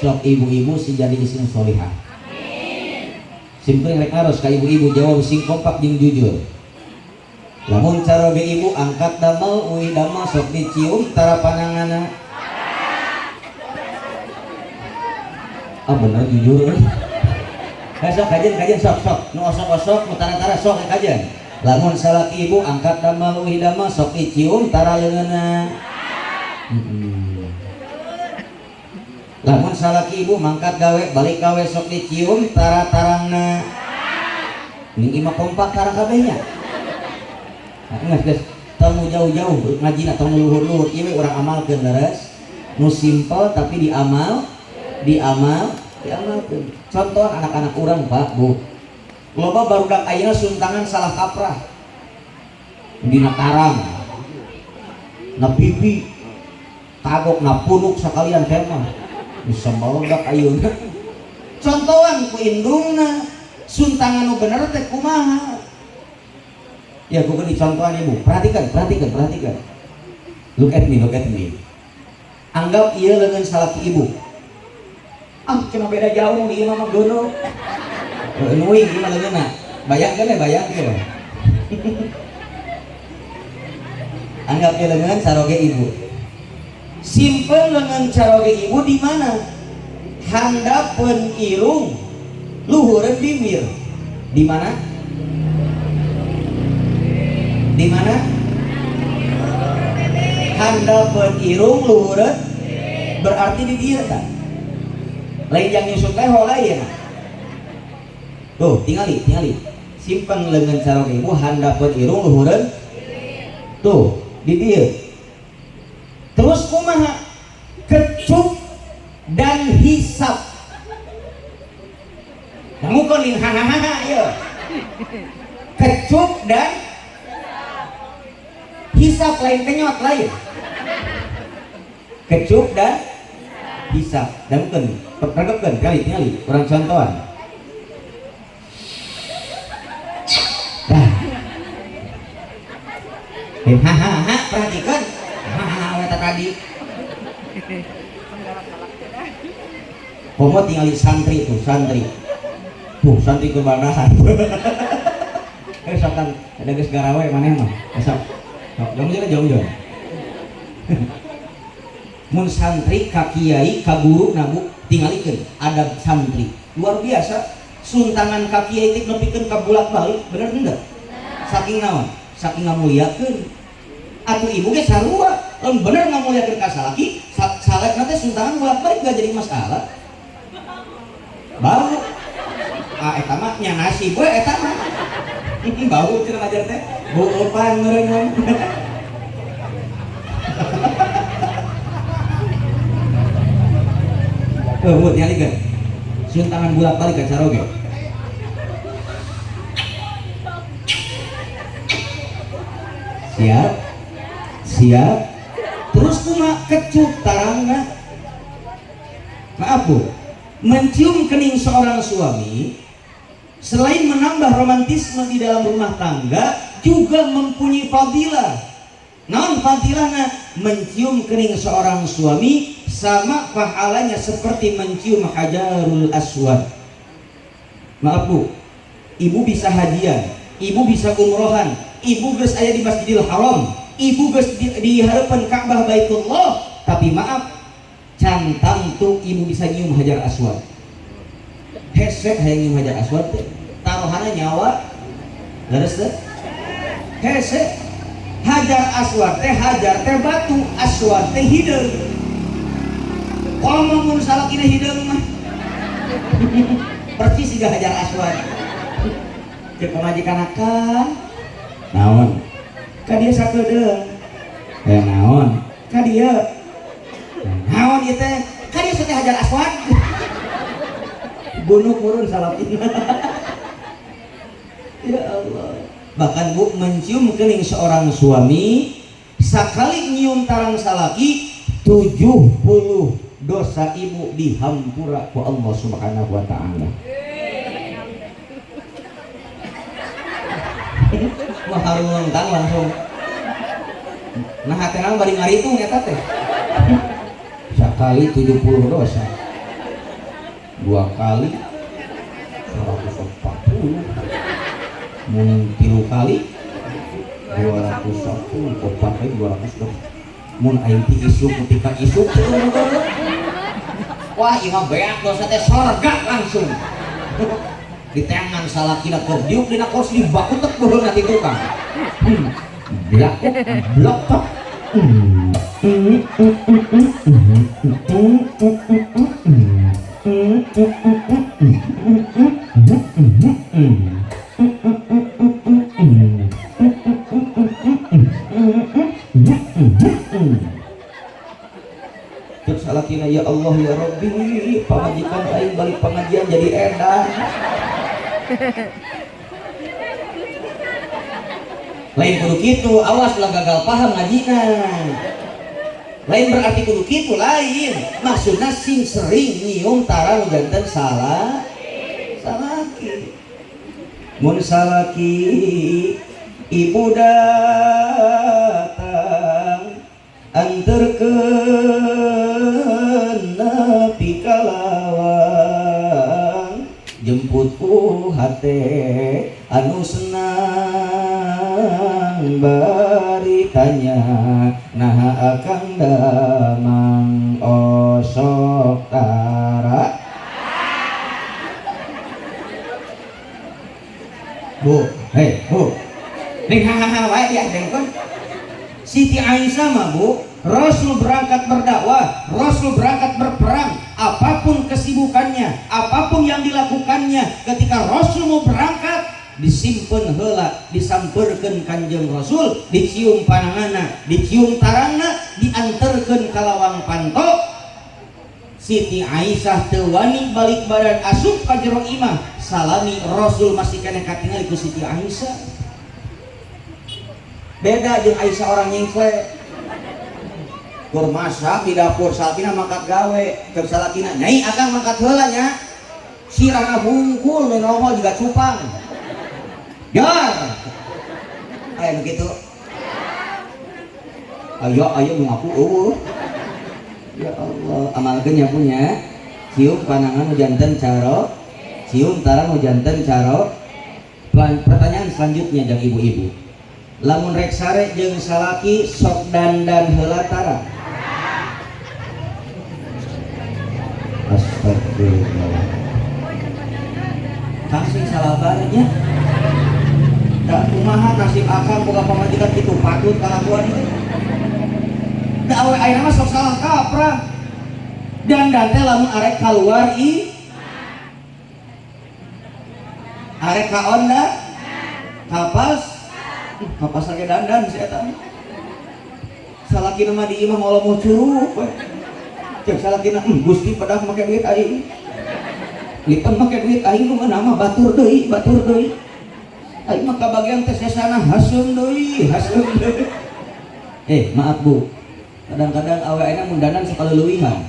sok ibu-ibu sing jadi istri solihah. Simpel rek aros ka ibu-ibu jawab sing kompak jeung jujur. Lamun caroge ibu angkat damel uwi damel sok dicium tara pananganna. Ah bener jujur euy. Sok kajen sok nu osok-osok nu tara-tara sok kajen. Lamun salaki ibu angkat damel uwi damel sok dicium tara leungeunna. Lamun salaki ibu mangkat gawe balik gawe sok dicium tara-tarangna. Ning imah kompak karang kabehnya. Nah, guys, tamu jauh-jauh ngajina tamu luhur-luhur ieu urang amalkeun leres. Nu simpel tapi diamalkeun. Contoh anak-anak urang Pak, Bu. Loba barudak ayeuna suntangan salah kaprah. Dina karang. Na pipi. Kagok na punuk sakalian kemah. Bisa meledak ayeuna. Contohan ku indungna suntangan nu bener teh kumaha? Ya ku dicontohan ibu. Perhatikan. Look at me. Anggap ieu leungeun salaki ibu. Cuma beda jauh di imah mah gono. Nuing gimana leungeunna? Bayangkeun we. Anggap ieu leungeun saroge ibu. Simpel dengan caroge ibu di mana? Handapeun irung, luhureun bibir. Di mana? Di mana? Handapeun irung, luhureun berarti di dieu tah. Lain yang nyusut teh lain. Tuh, tingali. Simpen leungeun caroge ibu handapeun irung, luhureun. Tuh, di dieu. Terus kumaha? Kecup dan hisap. Ngamukeun hahaha ieu. Kecup dan hisap lain kenyot lain. Kecup dan hisap. Damkeun, pergepkeun kali urang contohan. Hahaha perhatikan. Tadi Komo tinggali santri kebanggaan. Sokan ada geus garawe maneh mah. Sok jauh. Mun santri ka kiai ka guru nabu tingalikeun adab santri. Luar biasa. Suntangan ka kiai teh nepikeun ka bolak-balik, bener henteu? Saking naon? Saking ngamuliakeun. Atuh ibu ge sarua. Bener ngamuliakeun ka salaki, salek nanti suntangan bolak-balik gak jadi masalah. Bau. Eta mah nya nasi we eta mah. Bau cenah ajar teh. Bau opan ngeureungan. Tuh, nyalikeun. Suntangan bolak-balik ka caroge. Siap. Terus kumaha? Kecup tarangna. Maaf Bu, mencium kening seorang suami selain menambah romantisme di dalam rumah tangga juga mempunyai fadilah. Naon fadilahna? Mencium kening seorang suami sama pahalanya seperti mencium hajarul aswad. Maaf Bu, ibu bisa hajian, ibu bisa umrohan, ibu geus aya di Masjidil Haram, ibu geus di harapan Ka'bah Baitullah, tapi maaf cantang tuh ibu bisa nyium hajar aswad. Hesek hayang nyium hajar aswad teh taruhana nyawa leres teh. Hesek hajar aswad teh batu, aswad teh hideung. Kalau mun salakina hideung mah percis siga hajar aswad. Cek pamajikan akan naon ka dia sakedeung naon ka dia naon ieu teh ka dia teh hajar aswad bunuh murun salapina. Ya Allah. Bahkan Bu, mencium kening seorang suami sakali nyium tarang salaki 70 dosa ibu dihampura ku Allah Subhanahu wa taala. Wah harung tang langsung. Nah hatenang bari ngaritung eta teh. Sakali 70 dosa. 2 kali 140 mun 3 kali 210 opat kali 200 mun aing ti isuk ketika isuk wah imah beak dosa teh sorga langsung di tangan salakina keur diuk dina kursi dibakutek beureung nanti tukang blok blok tok terus salakina ya Allah ya Rabbi pamajikan aing balik pengajian jadi edan lain kudu kitu awas lah gagal paham ngajina lain berarti kudu kitu lain maksudna sing sering nyium tarang janten salaki mun salaki ibu datang anterkeun nepi kalawang jemputku hate anu senang baritanya nah akang damang osok tara bu hei bu ning hahaha wae ya dengkon Siti Aisyah mah bu Rasul berangkat berdakwah, Rasul berangkat berperang, apapun kesibukannya, apapun yang dilakukannya, ketika Rasul mau berangkat, disimpen heula, disamperkeun Kanjeng Rasul, dicium pananganna, dicium tarangna, dianterkeun ka lawang panto. Siti Aisyah teu wani balik badan asup ka jero imah, salami Rasul masih kena katingali ku Siti Aisyah. Beda jeung Aisyah orang nyengkle. Kur masak di dapur salakina mangkat gawe keur salakina nyai akang mangkat heula nya sirana hungkul nu nongol juga cupang jar aya begitu ayo ngaku ya Allah amalkeun nya punya cium panangan janten caro cium tarang janten caro pertanyaan selanjutnya jeung ibu-ibu lamun rek sare jeung salaki sok dandan heula tarang astagfirullah kasih salah bangetnya tak kumaha nasib akang boga pamajikan kitu patut kalakuan itu da awe ayeuna mah sok salah kaprah dandan teh lamun arek kaluar arek ka onda kapas lagi dandan si eta salakina mah di imah ngolomoh curug we cek salakina Gusti pedah make duit aing lipan make duit aing nu nama batur deui aing mah kabagian teh sesana haseum deui maaf bu kadang-kadang awe ayeuna mun dandan sakaleulihan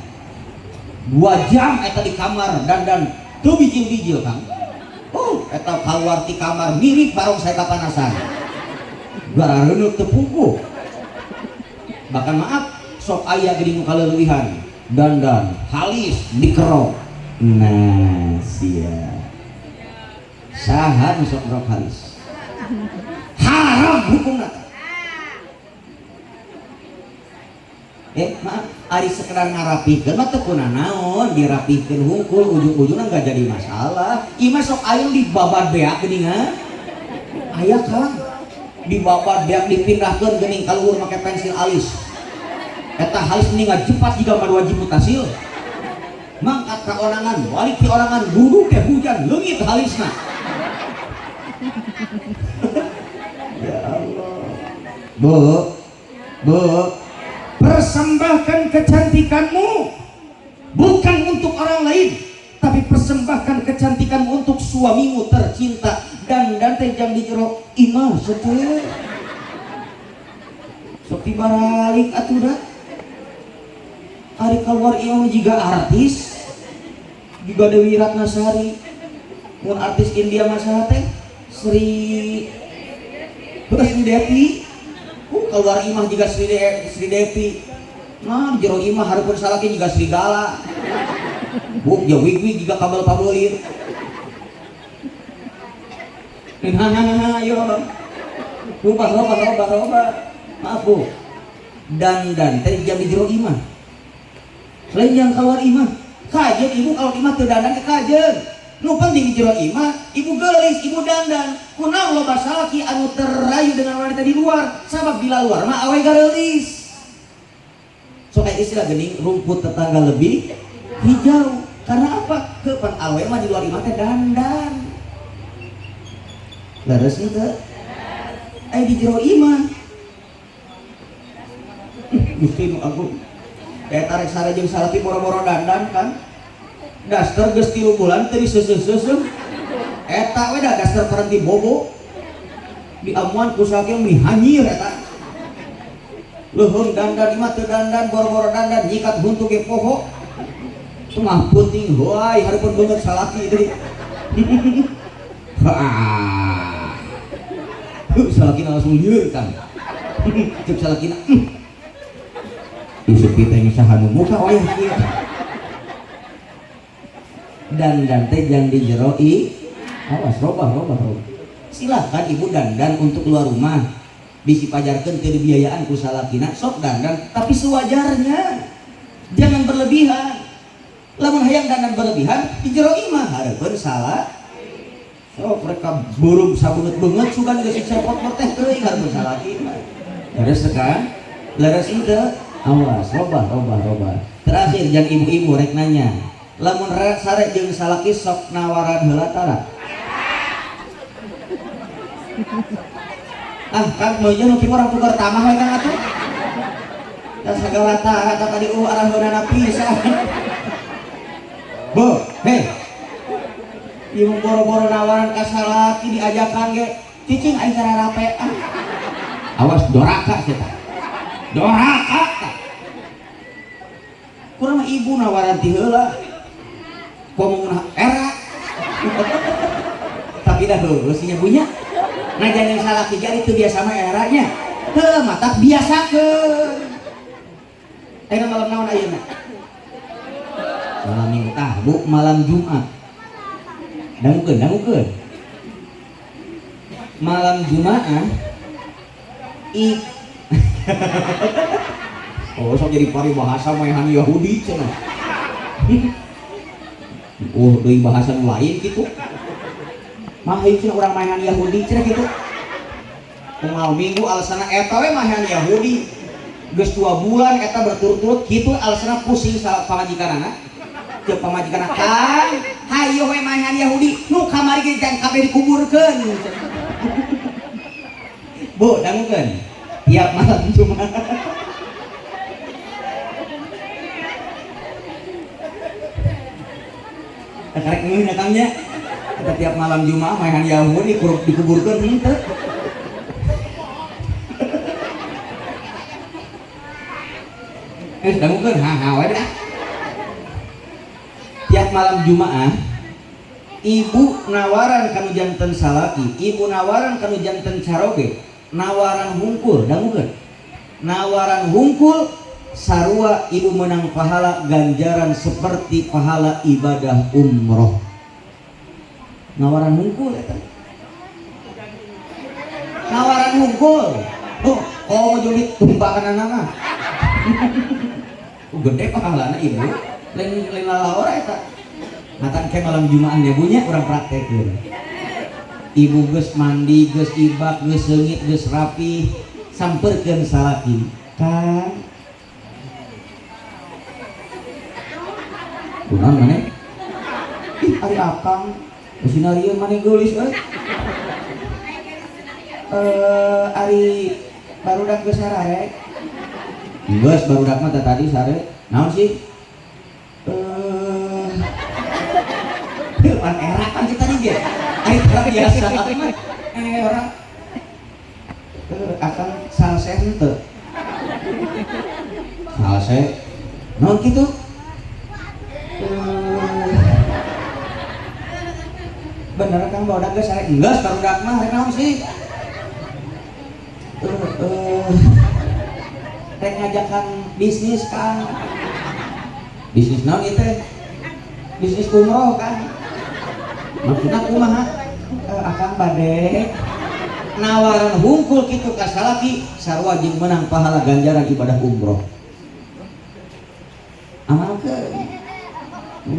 2 jam eta di kamar dandan teu bijil-bijil Kang eta keluar ti kamar mirip barong saya kapanasan gara reuneup teu puguh bahkan maaf sok aya geuning nu kaleulihan dandan halis dikerok nah sia saha nu sok rok halis haram hukumna maaf ari sekedar ngarapikeun mah teu kuna naon dirapikeun hungkul ujung-ujungna enggak jadi masalah ieu mah sok aya dibabad beak geuningan aya Kang dibabad beak dipindahkeun geuning ka luhur make pensil alis eta halis mending jepat jika mah wajib mutasil mangkat ka orangan balik ti orangan guru teh hujan leungit halisna ya Allah bu persembahkan kecantikanmu bukan untuk orang lain tapi persembahkan kecantikanmu untuk suamimu tercinta dan teh jang di jero imah seteu sok tibalik atuh da ari keluar ieu juga artis juga Dewi Ratnasari mun artis India masa teh Sri Devi keluar imah juga Sri Devi nah jero imah hareupeun salaki juga Sri Gala Bu ya wig juga kabel ieu ayo lupa maaf bu dan teh jam di jero imah selain yang keluar imah kajen ibu kalau imah teu dandan ke kajen nu penting di jero imah ibu gelis ibu dandan kunaon loba salaki anu terayu dengan wanita di luar sabab bila luar mah awe garelis so kayak istilah geuning rumput tetangga lebih hijau karena apa kepan awe mah di luar imah teh dandan laras teu di jero imah Gusti nu agung tarik sare jeung salaki boro-boro dandan kan daster geus 3 bulan teu diseuseung eta we da daster berhenti bobo di amuan ku salaki meni hanyir eta leuheung dandan imah teu dandan boro-boro dandan nyikat huntu ge poho tengah penting hoai hareupeun beungeut salaki deui salaki langsung lieur kan cek salaki isuk kita yang sahanu muka wayah kieu dan teh jang dijeroi awas robah silakan ibu dandan untuk keluar rumah disipajarkeun teu dibiayaan ku salakina sok dandan tapi sewajarnya jangan berlebihan lamun hayang dandan berlebihan dijeroi mah hareupeun salah sok mereka burung sabunget beungeut sugan geus cepot teh teuing hareupeun salakina leres kan leres teu awas robah terakhir jang ibu-ibu rek nanya lamun sare jeung salaki sok nawaran heula tara kan meuje nu kieu orang tukar tamah we kan atuh da sagala tara tadi arah heunana pisan bo ieu boro-boro nawaran ka salaki diajakan ge cicing aya cara rapean awas doraka sia tah doraka kurang ibu nawaran ti heula komunah era tapi dah heureuh nya bunya najan yang salaki jadi itu biasa mah eranya teu mata biasakeun eta malam naon ayeuna malam minggu bu malam Jumat dangukeun malam Jumaah oh sok jadi paribahasa maehan Yahudi cenah deui bahasa lain gitu mah cenah urang maehan Yahudi cenah gitu unggal minggu alasanna eta we maehan Yahudi geus 2 bulan eta berturut-turut kitu alasanna pusing sa pamajikanana jeung pamajikanna kan hayo we maehan Yahudi nu kamari ge jang kabeh dikuburkeun bu dangukeun tiap malam Jumat karek ngeuh datangnya kita tiap malam Jumat maehan Yahudi dikuburkeun henteu dangukeun we dah tiap malam Jumat ibu nawaran kanu janten salaki ibu nawaran kanu janten caroge nawaran hungkul dangukeun nawaran hungkul sarua ibu menang pahala ganjaran seperti pahala ibadah umroh nawaran hungkul eta nawaran hungkul oh julit tumbakan anak gede pahalana ibu lain lalawara eta matan ke malam Jumaannya bunya urang praktekeun ibu geus mandi geus ibak geus seungit geus rapi sampeurkeun salaki kan kunaon maneh ari akang sinarieun maneh geulis ari barudak geus sarare geus barudak mah tadi sare naon sih pan era kan kita nih ge ari biasa era akan salse henteu salse naon kitu bener kan barudak geus sare geus barudak mah rek naon sih rek ngajakan bisnis kan bisnis naon ieu teh bisnis umroh kan maksudna kumaha akang bade nawaran hungkul kitu ka salaki sarua jeung menang pahala ganjaran ibadah umroh amalkeun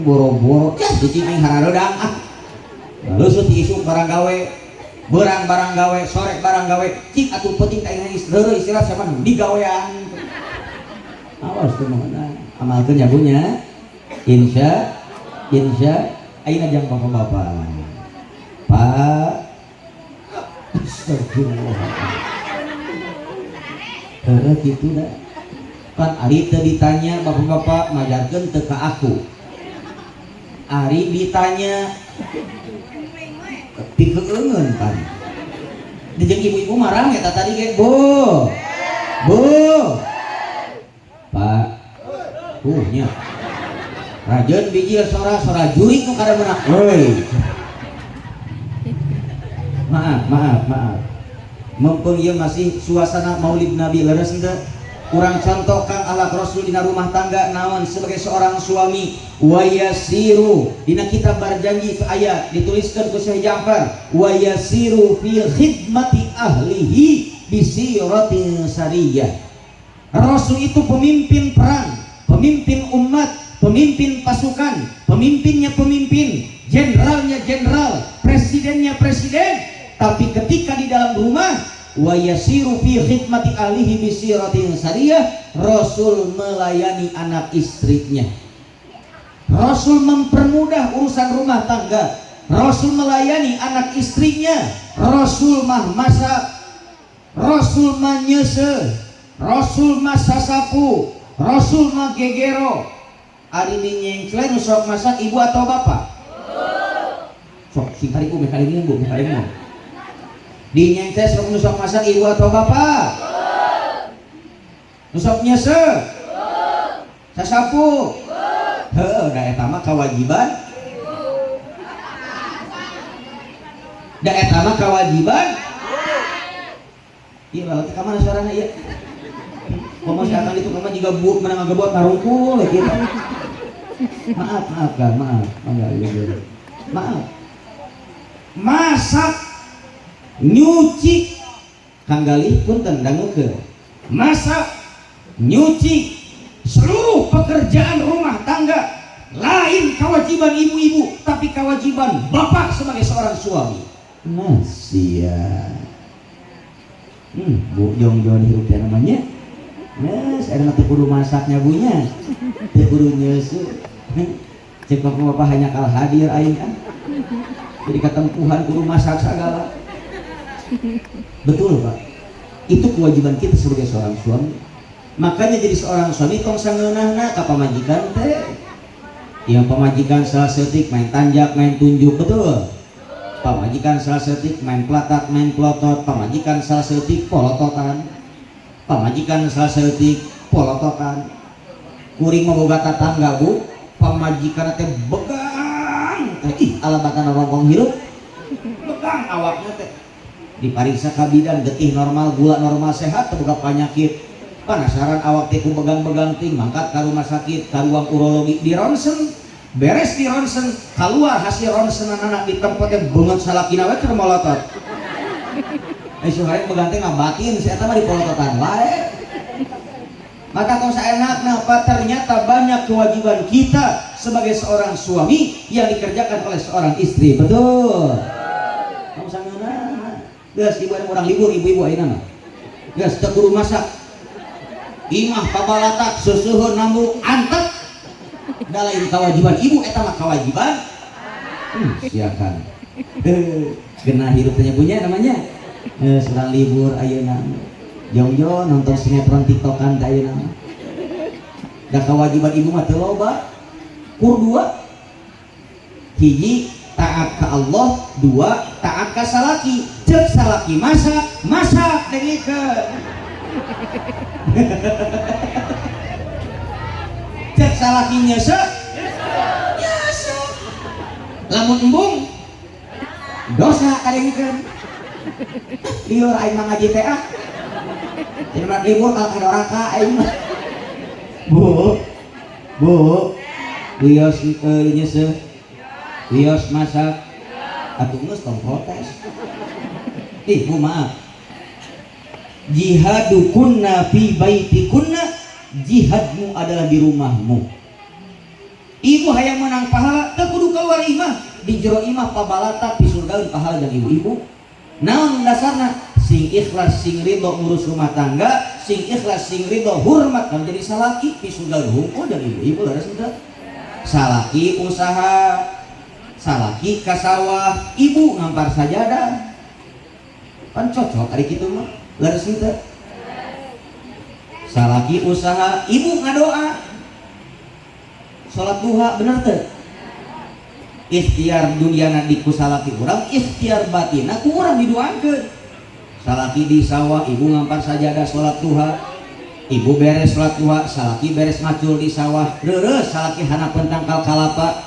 boro-boro cicing aing haradodang lusut isu barang gawe barang gawe sore barang gawe cik atuh penting aing istirahat sama di gawean awas teu mana amalkeun ya bunya insya ayeuna jang bapak-bapak Pak astagfirullah gitu dah kan ari teu ditanya bapak-bapak majarkeun teu ka aku ari ditanya dikeungeun kan dijeng ibu-ibu marah eta tadi ge bu Pak nya rajeun biji sora jurik nu kada meunang euy maaf mumpung ieu masih suasana maulid nabi leres henteu kurang contoh kang akhlak rasul dina rumah tangga naon sebagai seorang suami wa yasiru dina kitab berjanji ayat dituliskan ku Syekh Ja'far wa yasiru fi khidmati ahlihi bisiratin sariyah rasul itu pemimpin perang pemimpin umat pemimpin pasukan pemimpinnya pemimpin jenderalnya jenderal presidennya presiden tapi ketika di dalam rumah wa yasiru fi khidmati ahlihi bisiratin sariyah rasul melayani anak istrinya rasul mempermudah urusan rumah tangga rasul melayani anak istrinya rasul mah masak rasul mah nyese rasul mah sasapu rasul mah gegero ari dinyengclen sok masak ibu atau bapak sok sing hari ku kali ini bu kali ini dinyengclen sok masak ibu atau bapak sok nyese sasapu heuh da eta mah kewajiban iya lah ka mana suarana ieu komo si akang itu komo juga buuk menang ngagebot narungkul gitu maaf kan maaf masak nyuci kanggali pun tendangeukeun masak nyuci seluruh pekerjaan rumah tangga lain kewajiban ibu-ibu tapi kewajiban bapak sebagai seorang suami sia bu jong-jong hirup teh namanya saya teu kudu masaknya bunya teu kudu nyeusu cek bapak hanya kal hadir aing kan jadi ketempuhan kudu masak segala betul Pak itu kewajiban kita sebagai seorang suami makanya jadi seorang suami tong sangeunahna ka pamajikan teh yang pamajikan salah setik main tanjak main tunjuk betul pamajikan salah setik main pelatat main pelotot pamajikan salah setik polototan pamajikan salah setik polototan kuring memboga tatangga bu pamajikan teh begang ih alabatan rongkong hirup begang awaknya teh dipariksa ka bidan getih normal gula normal sehat terbuka penyakit penasaran awak teh ku begang-begang ting mangkat ka rumah sakit ka ruang urologi di ronsen beres di ronsen keluar hasil ronsen anak di tempatnya banget salakina we keur molotot suharek begang teh ngabatin si eta mah di polototan wae maka kau saenakna apa ternyata banyak kewajiban kita sebagai seorang suami yang dikerjakan oleh seorang istri betul kamu sangeuna geus ibu orang libur ibu-ibu ayeuna mah geus teu kudu masak imah pabalatak susuhun nambu antep da lain kewajiban ibu eta mah kewajiban siakan genah hirup teh punya namanya sedang libur ayeuna jong-jong nonton sinetron tiktokan teh ayeuna da kewajiban ibu mah teu loba kur dua hiji taat ka Allah dua taat ka salaki ceuk salaki masak dengikeun cek salaki nyese lamun embung dosa kadengikeun liur aing mah ngaji teh jadi mah libur kalau ada orang ka aing mah bu wios nyese wios masak atuh geus tong protes. Ibu maaf, jihadukunna fi baitikunna, jihadmu adalah di rumahmu. Ibu hayang menang pahala teu kudu keluar imah, di jero imah pabalata pisurgaeun pahala dan ibu-ibu. Naon dasarna? Sing ikhlas sing ridho ngurus rumah tangga, sing ikhlas sing ridho hormat kan jadi salaki pisurgaeun hungkul dan ibu-ibu laras sudah. Salaki usaha, salaki ka sawah, ibu ngampar sajadah. Kan cocok ari kitu mah. Laras sudah. Salaki usaha, ibu ngadoa. Salat duha bener teu? Ikhtiar dunyana di kusalaki urang, ikhtiar batina ku urang didoakeun. Salaki di sawah, ibu ngampar sajadah salat duha. Ibu beres salat duha, salaki beres macul di sawah. Reureus salaki hanapeun tangkal kalapa.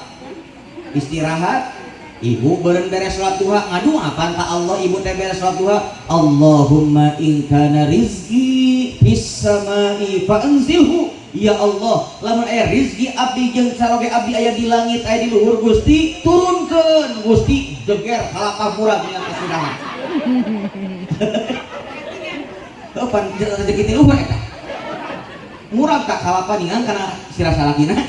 Istirahat. Ibu beureun beres salat duha, ngadoapan ka Allah, ibu teh beres salat duha, Allahumma in kana rizqi fis samai fa anzilhu. Ya Allah, lamun aya rizki abdi jeung saroge abdi aya di langit aya di luhur Gusti, turunkeun Gusti jeger kalapa murah dengan kesudahan. Kapan rezeki ti luhur eta? Murah ka kalapa ningan kana sira salakina.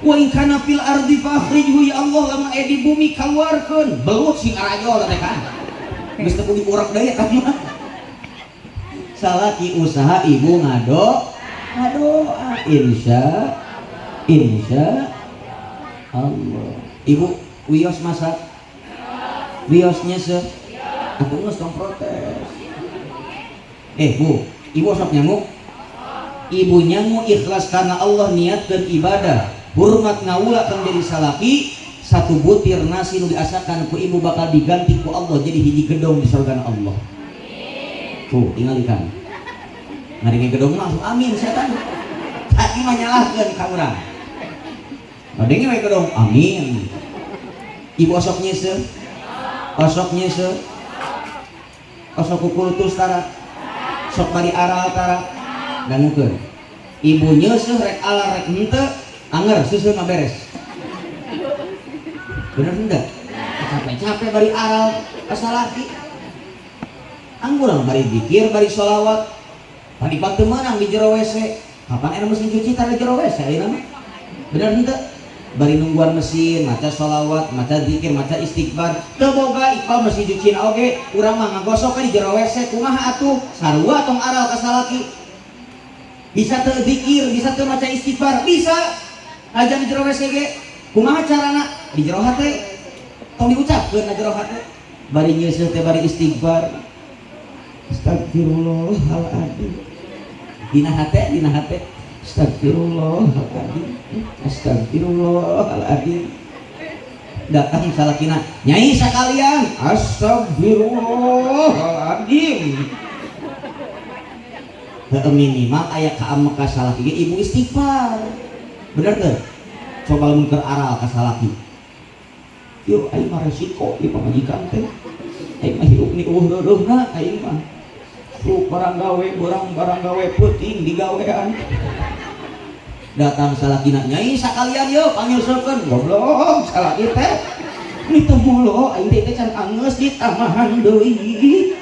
Wa in kana fil ardi fakhrijhu ya Allah, lamun aya di bumi kaluarkeun, belut sing arajol teh kan. Geus teu kudu urak deui eta mah. Salaki usaha ibu ngadoa, insya Allah. Ibu wios masak, wios nyese, aku nggak tong protes. Bu, ibu sok nyamuk, ibu nyamuk ikhlas karena Allah niatkeun ibadah, hormat ngawula kang jadi salaki, satu butir nasi nu diasakan ku ibu bakal diganti ku Allah jadi hiji gedong di surga Allah. Tuh, tinggalkan. Ngaringe gedong langsung amin setan. Tadi mah nyalahkeun ka urang. Ngadenge we gedong amin. Ibu osok nyese. Osok nyese. Osok kukultus tara. Sok bari aral tara. Dangukeun. Ibu nyese rek alar rek henteu, anger susun mah beres. Bener enggak? Capek-capek bari aral asalaki. Anggulang bari zikir, bari sholawat. Tadi waktu menang di jero WC, kapan enak mesin cuci taruh di jero WC ayeuna mah? Bener henteu? Bari nungguan mesin, maca sholawat, maca zikir, maca istighfar, teu boga ipal mesin cuci oge, urang mah ngagosok di jero WC, kumaha atuh? Sarua tong aral ka salaki. Bisa teu zikir, bisa teu maca istighfar, bisa. Aja di jero WC ge, kumaha carana? Di jero hate. Tong diucapkeun na jero hate. Bari nyeuseut teh bari istighfar. Astagfirullahaladzim. Dina hate astagfirullahaladzim. Datang salakina, nyai sakalian, astagfirullahaladzim. Minimal aya ka ameka salaki ibu istighfar. Bener teu? Coba lamun keur aral ka salaki. Yuk aing mah resiko ieu pamajikan teh. Aing mah hirup ni eueuh-eueuhna aing mah. Barang gawe puting di gawean. Datang salakina, nyai sakalian yuk panggil sokeun. Goblok salaki teh ini tumulo aing teh can angeus ditamahan deui.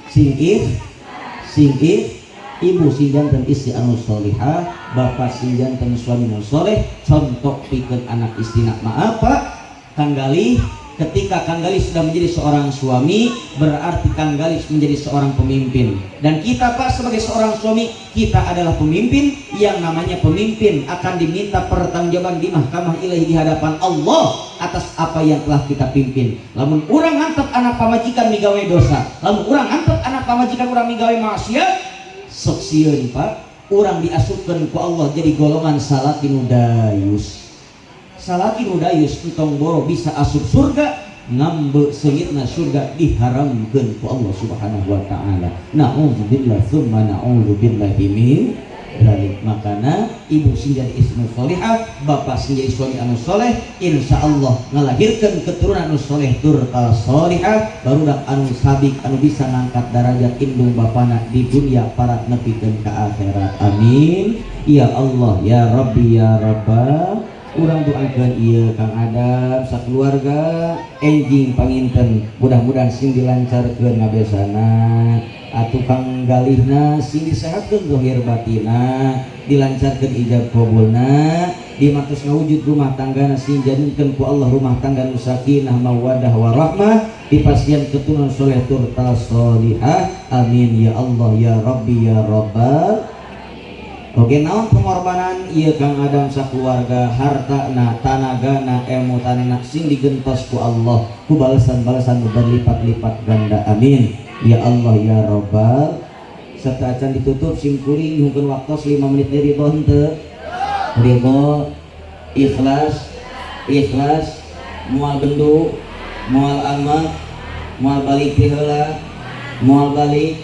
Sing ibu sing janten istri anu sholihah, bapak sing janten suami anu soleh, contoh pikeun anak istina. Maaf Pak Kang Galih, ketika Kang Galih sudah menjadi seorang suami, berarti Kang Galih menjadi seorang pemimpin. Dan kita Pak sebagai seorang suami, kita adalah pemimpin. Yang namanya pemimpin akan diminta pertanggungjawaban di mahkamah ilahi di hadapan Allah atas apa yang telah kita pimpin. Lamun urang ngantep anak pamajikan migawe dosa, lamun urang ngantep anak pamajikan urang migawe maksiat, sok sieun Pak, urang diasupkeun ku Allah jadi golongan salaki nu dayus. Salaki nu dayus entong boro bisa asup surga, ngambe seungitna surga diharamkeun ku Allah Subhanahu wa taala. Na'udzubillah tsumma na'udzubillahi min dzalik. Makana ibu sing jadi istri anu salihah, bapak sing jadi suami anu saleh, insyaallah ngalahirkeun keturunan anu saleh tur salihah, barudak anu sabik anu bisa ngangkat derajat indung bapana di dunia para nepikeun ka akhirat. Amin ya Allah ya Rabbi ya Rabbal. Urang doakeun ieu Kang Adam sakeluarga enjing panginten, mudah-mudahan sing dilancarkeun ngabesana, atuh Kang galihna sing disehatkeun zahir batina, dilancarkeun ijab qabulna, dimatos ngawujud rumah tanggana sing jadikeun ku Allah rumah tangga nu sakinah mawaddah warahmah, dipasieun keturunan saleh turta salihah. Amin ya Allah ya Rabbi ya Rabbal. Oke, naon pengorbanan ieu Kang Adam sakeluarga, hartana, tanagana, ilmu-tanana sing digentos ku Allah, ku balasan-balasan nu berlipat-lipat ganda. Amin ya Allah ya Rabbal. Serta acan ditutup sim kuring nyuhkeun waktos 5 menit dari ridho henteu? Ridho, ikhlas, ikhlas, moal bendu, moal amak, moal balik ti heula, moal balik.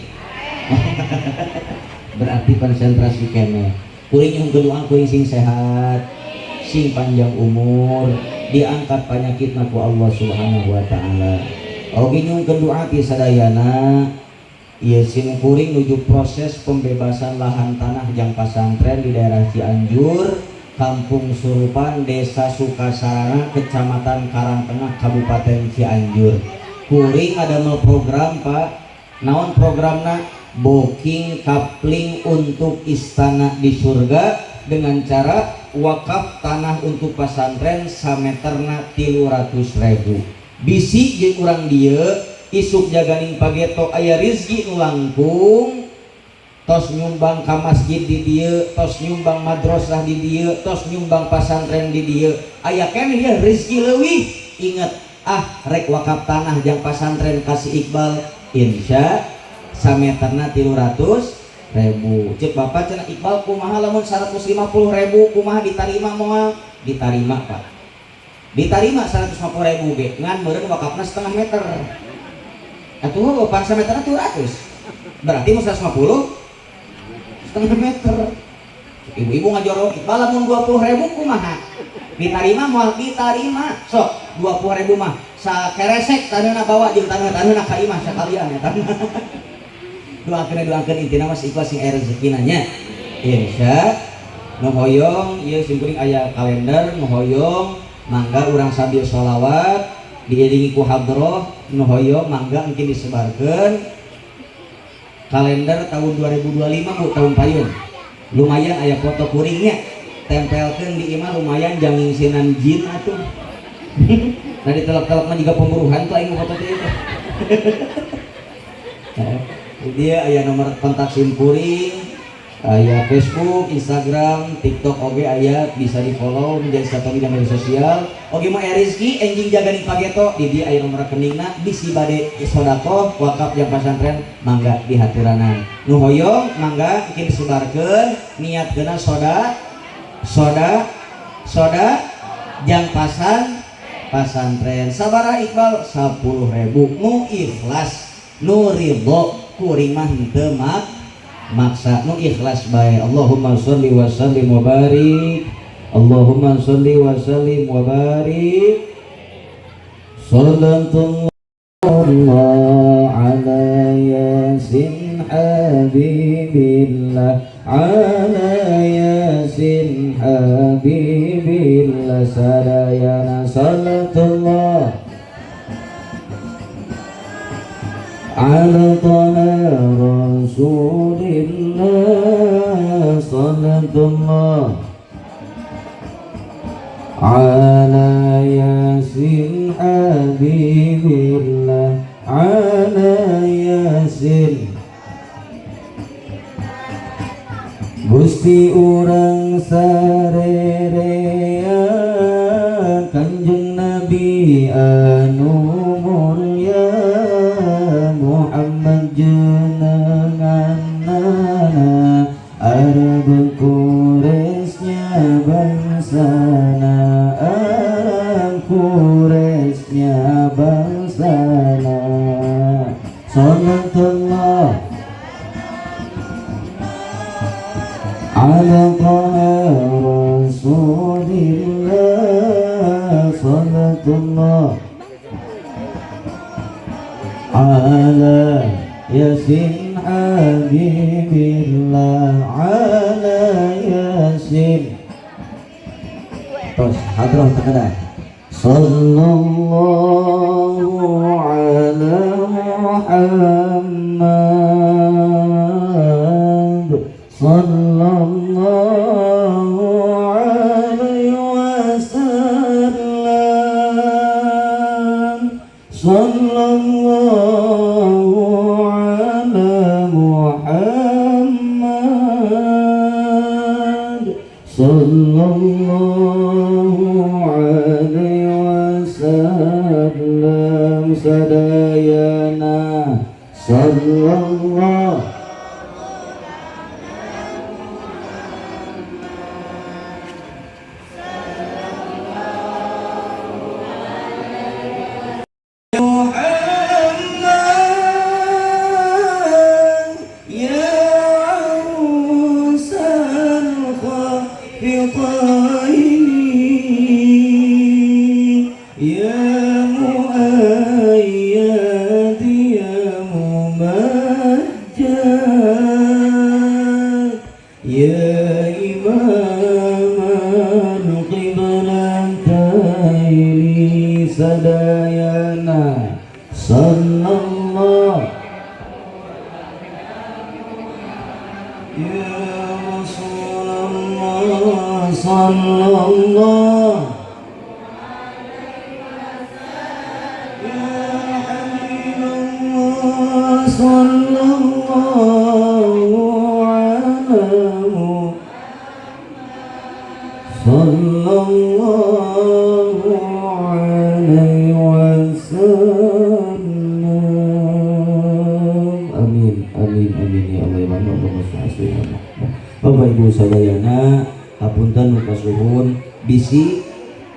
Berarti konsentrasi kene kuring yang kedua kuring sing sehat, sing panjang umur, diangkat penyakitna ku Allah Subhanahu wa taala. Oge nyung kedua ti sadayana ieu sing kuring nuju proses pembebasan lahan tanah jang pasantren di daerah Cianjur, Kampung Surupan, Desa Sukasarana, Kecamatan Karangtengah, Kabupaten Cianjur. Kuring ada mau program Pak, naon programna? Booking kapling untuk istana di surga dengan cara wakaf tanah untuk pasantren sameterna 300.000. Bisi jeung urang dieu isuk jaganing pageto aya rezeki nu langkung, tos nyumbang ka masjid di dieu, tos nyumbang madrasah di dieu, tos nyumbang pasantren di dieu, aya keneh dia rezeki leuwih. Ingat rek wakaf tanah jang pasantren kasih Iqbal insya sameterna 300.000. Cek bapak cenah Iqbal kumaha lamun 150.000 kumaha ditarima? Moal ditarima Pak, ditarima 150.000 ge ngan meureun wakafna setengah meter atuh pan sameterna 200 berarti mau 150 setengah meter. Ibu-ibu ngajorok Iqbal lamun 20.000 kumaha ditarima? Moal ditarima sok 20.000 mah sakeresek taneuna bawa jeung taneuna ka imah sakalian ya taneuna. Doakeun intina mas ikhlas sing aya rezekina nya insya nu hoyong ieu simkuring aya kalender nu hoyong mangga urang sambil sholawat diiringi ku hadroh nu hoyong mangga mungkin disebarkeun kalender tahun 2025 Bu, tahun payung lumayan aya foto kuringnya tempelkeun di imah lumayan jang ngisinan jin atuh. Nah ditelep-telep mah juga pemburuhan tuh aing foto teh itu. Dia aya nomor kontak simkuring, aya Facebook, Instagram, TikTok oge aya bisa di follow menjadi satu media sosial. Oge mah rezeki enjing jaganing pageto di dia aya nomor rekeningna bisi bade sedekah wakaf jang pasantren mangga dihaturanan. Nu hoyong mangga mungkin disebarkeun niatkeuna soda jang pasantren sabaraha Iqbal 10.000 nu ikhlas nu ridho kuring mah henteu maksa nu ikhlas bae. Allahumma sholli wa sallim wa barik, Allahumma sholli wa sallim wa barik, sallallahu ala yasin habibillah, ala yasin habibillah, sadayana salatullah ala Rasulillah, sallallahu ala yasin habibillah, ala yasin. Gusti urang sarerea Kanjeng Nabi anu mulya Muhammad jenenganna Arab Quraisnya bangsana, Arab Quraisnya bangsana. Sallallahu على طه رسول الله صلاة الله على ياسين حبيب الله على ياسين. Terus hadrah terkadang sallallahu ala Muhammad sallallahu alaihi wasallam sallallahu ala Muhammad sallallahu alaihi wasallam sadayana sallallahu sadayana sallallahu ya Rasulullah sallallahu ya Habibullah sallallahu alaihi sallallahu alaihi wasallam. Amin amin amin ya Allah ya Allah. Bapak Ibu sadayana hapunten muka suhun bisi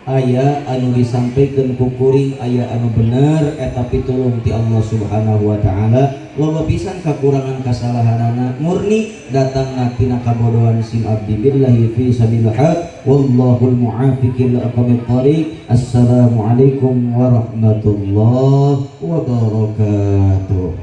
aya anu disampaikan kukuring aya anu bener eta pitulung ti Allah subhanahu wa ta'ala. Loba pisan kakurangan kasalahanana murni datangna tina kabodohan sim abdi billahi fi sabilillah wallahul muwaffiq ila aqwamit thoriq. Assalamualaikum warahmatullahi wabarakatuh.